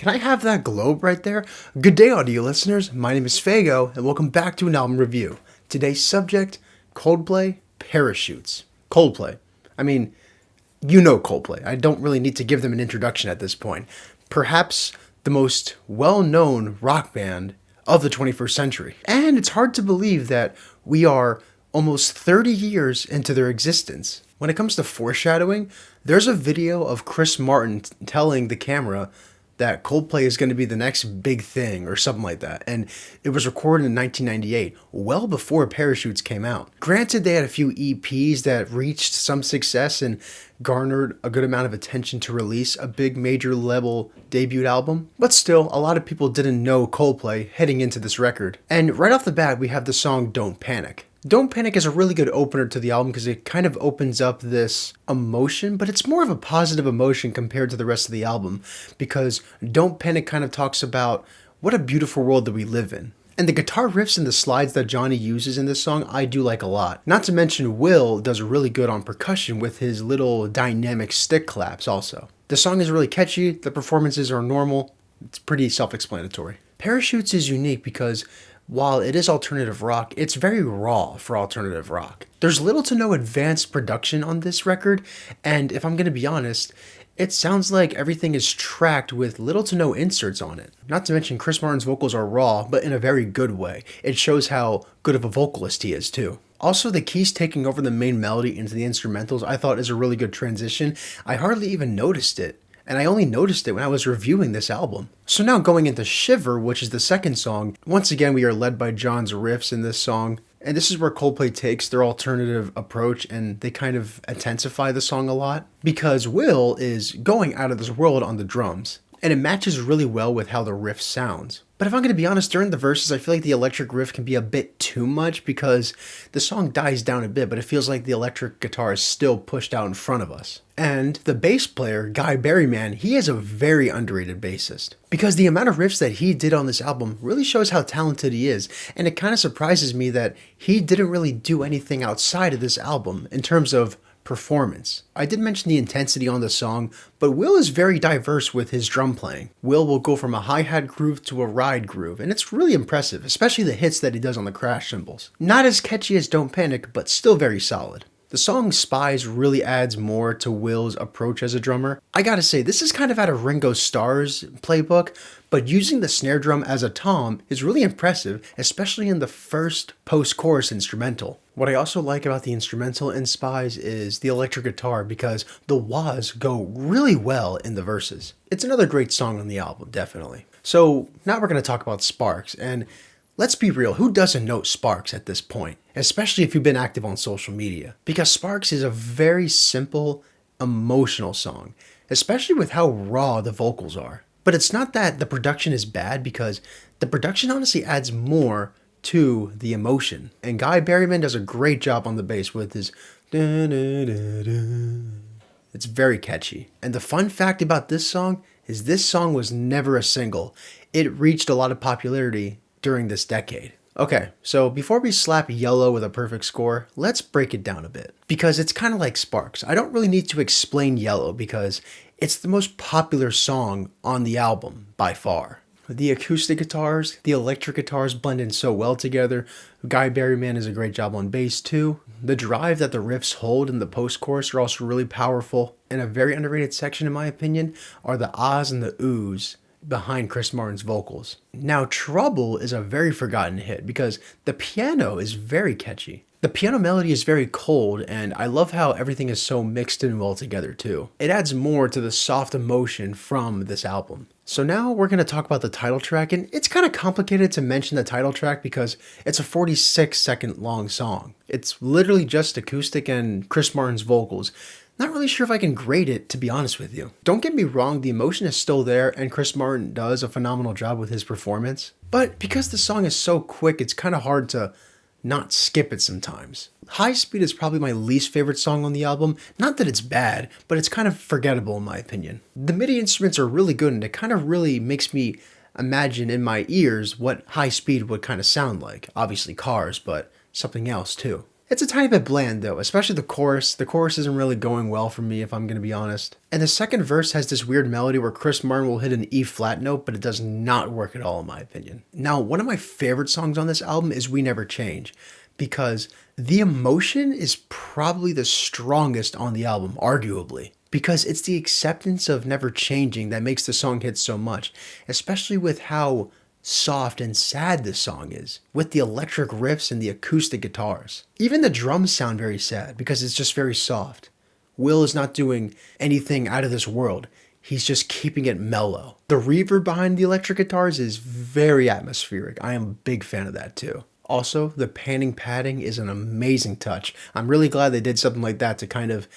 Can I have that globe right there? Good day, audio listeners. My name is Fago, and welcome back to an album review. Today's subject, Coldplay, Parachutes. Coldplay. I mean, you know Coldplay. I don't really need to give them an introduction at this point. Perhaps the most well-known rock band of the 21st century. And it's hard to believe that we are almost 30 years into their existence. When it comes to foreshadowing, there's a video of Chris Martin telling the camera that Coldplay is going to be the next big thing or something like that. And it was recorded in 1998, well before Parachutes came out. Granted, they had a few EPs that reached some success and garnered a good amount of attention to release a big major level debut album. But still, a lot of people didn't know Coldplay heading into this record. And right off the bat, we have the song Don't Panic. Don't Panic is a really good opener to the album because it kind of opens up this emotion, but it's more of a positive emotion compared to the rest of the album because Don't Panic kind of talks about what a beautiful world that we live in. And the guitar riffs and the slides that Johnny uses in this song, I do like a lot. Not to mention Will does really good on percussion with his little dynamic stick claps also. The song is really catchy, the performances are normal, it's pretty self-explanatory. Parachutes is unique because while it is alternative rock, it's very raw for alternative rock. There's little to no advanced production on this record, and if I'm going to be honest, it sounds like everything is tracked with little to no inserts on it. Not to mention Chris Martin's vocals are raw, but in a very good way. It shows how good of a vocalist he is too. Also, the keys taking over the main melody into the instrumentals I thought is a really good transition. I hardly even noticed it. And I only noticed it when I was reviewing this album. So now going into Shiver, which is the second song, once again we are led by John's riffs in this song. And this is where Coldplay takes their alternative approach and they kind of intensify the song a lot. Because Will is going out of this world on the drums. And it matches really well with how the riff sounds. But if I'm going to be honest, during the verses, I feel like the electric riff can be a bit too much because the song dies down a bit, but it feels like the electric guitar is still pushed out in front of us. And the bass player, Guy Berryman, he is a very underrated bassist because the amount of riffs that he did on this album really shows how talented he is. And it kind of surprises me that he didn't really do anything outside of this album in terms of performance. I did mention the intensity on the song, but Will is very diverse with his drum playing. Will go from a hi-hat groove to a ride groove, and it's really impressive, especially the hits that he does on the crash cymbals. Not as catchy as Don't Panic, but still very solid. The song Spies really adds more to Will's approach as a drummer. I gotta say, this is kind of out of Ringo Starr's playbook, but using the snare drum as a tom is really impressive, especially in the first post-chorus instrumental. What I also like about the instrumental in Spies is the electric guitar because the wahs go really well in the verses. It's another great song on the album, definitely. So now we're going to talk about Sparks, and let's be real, who doesn't know Sparks at this point? Especially if you've been active on social media. Because Sparks is a very simple, emotional song, especially with how raw the vocals are. But it's not that the production is bad because the production honestly adds more to the emotion. And Guy Berryman does a great job on the bass with his da-da-da-da. It's very catchy. And the fun fact about this song is this song was never a single. It reached a lot of popularity during this decade. Okay, so before we slap Yellow with a perfect score, let's break it down a bit. Because it's kind of like Sparks. I don't really need to explain Yellow because it's the most popular song on the album by far. The acoustic guitars, the electric guitars blend in so well together. Guy Berryman does a great job on bass too. The drive that the riffs hold in the post-chorus are also really powerful. And a very underrated section in my opinion are the ahs and the oohs behind Chris Martin's vocals. Now Trouble is a very forgotten hit because the piano is very catchy. The piano melody is very cold and I love how everything is so mixed in well together too. It adds more to the soft emotion from this album. So now we're going to talk about the title track, and it's kind of complicated to mention the title track because it's a 46-second long song. It's literally just acoustic and Chris Martin's vocals. Not really sure if I can grade it, to be honest with you. Don't get me wrong, the emotion is still there and Chris Martin does a phenomenal job with his performance. But because the song is so quick, it's kind of hard to not skip it sometimes. High Speed is probably my least favorite song on the album. Not that it's bad, but it's kind of forgettable in my opinion. The MIDI instruments are really good and it kind of really makes me imagine in my ears what High Speed would kind of sound like. Obviously Cars, but something else too. It's a tiny bit bland though, especially the chorus. The chorus isn't really going well for me if I'm gonna be honest. And the second verse has this weird melody where Chris Martin will hit an E flat note, but it does not work at all in my opinion. Now, one of my favorite songs on this album is We Never Change, because the emotion is probably the strongest on the album, arguably. Because it's the acceptance of never changing that makes the song hit so much, especially with how soft and sad this song is, with the electric riffs and the acoustic guitars. Even the drums sound very sad because it's just very soft. Will is not doing anything out of this world. He's just keeping it mellow. The reverb behind the electric guitars is very atmospheric. I am a big fan of that too. Also, the panning padding is an amazing touch. I'm really glad they did something like that to kind of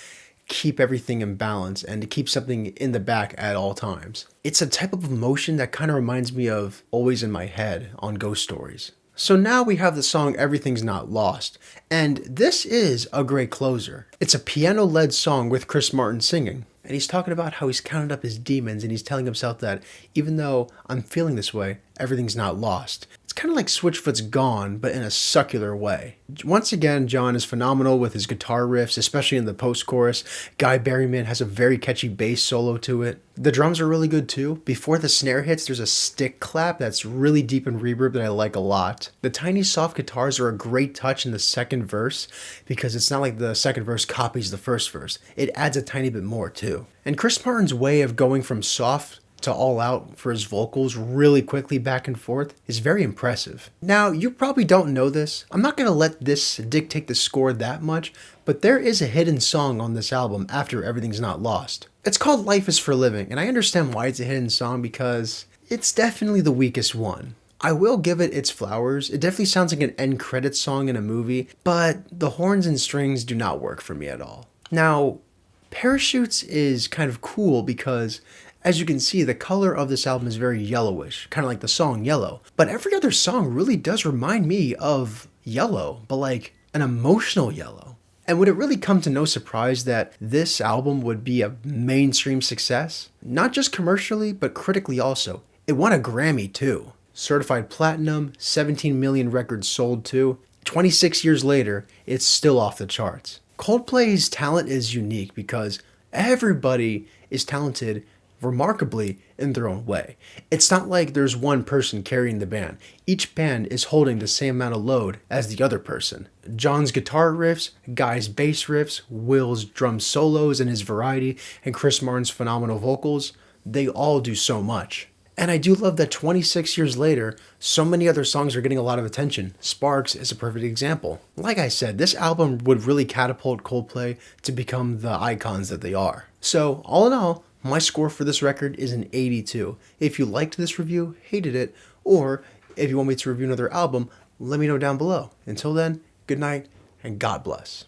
keep everything in balance and to keep something in the back at all times. It's a type of emotion that kind of reminds me of Always in My Head on Ghost Stories. So now we have the song Everything's Not Lost, and this is a great closer. It's a piano-led song with Chris Martin singing, and he's talking about how he's counted up his demons and he's telling himself that even though I'm feeling this way, everything's not lost. It's kind of like Switchfoot's Gone, but in a succular way. Once again, John is phenomenal with his guitar riffs, especially in the post-chorus. Guy Berryman has a very catchy bass solo to it. The drums are really good too. Before the snare hits, there's a stick clap that's really deep in reverb that I like a lot. The tiny soft guitars are a great touch in the second verse because it's not like the second verse copies the first verse. It adds a tiny bit more too. And Chris Martin's way of going from soft to all out for his vocals really quickly back and forth is very impressive. Now, you probably don't know this. I'm not going to let this dictate the score that much, but there is a hidden song on this album after Everything's Not Lost. It's called Life is for Living, and I understand why it's a hidden song because it's definitely the weakest one. I will give it its flowers. It definitely sounds like an end credits song in a movie, but the horns and strings do not work for me at all. Now, Parachutes is kind of cool because as you can see, the color of this album is very yellowish, kind of like the song Yellow. But every other song really does remind me of Yellow, but like an emotional yellow. And would it really come to no surprise that this album would be a mainstream success? Not just commercially, but critically also. It won a Grammy too. Certified platinum, 17 million records sold too. 26 years later, it's still off the charts. Coldplay's talent is unique because everybody is talented remarkably in their own way. It's not like there's one person carrying the band. Each band is holding the same amount of load as the other person. John's guitar riffs, Guy's bass riffs, Will's drum solos and his variety, and Chris Martin's phenomenal vocals, they all do so much. And I do love that 26 years later, so many other songs are getting a lot of attention. Sparks is a perfect example. Like I said, this album would really catapult Coldplay to become the icons that they are. So, all in all, my score for this record is an 82. If you liked this review, hated it, or if you want me to review another album, let me know down below. Until then, good night and God bless.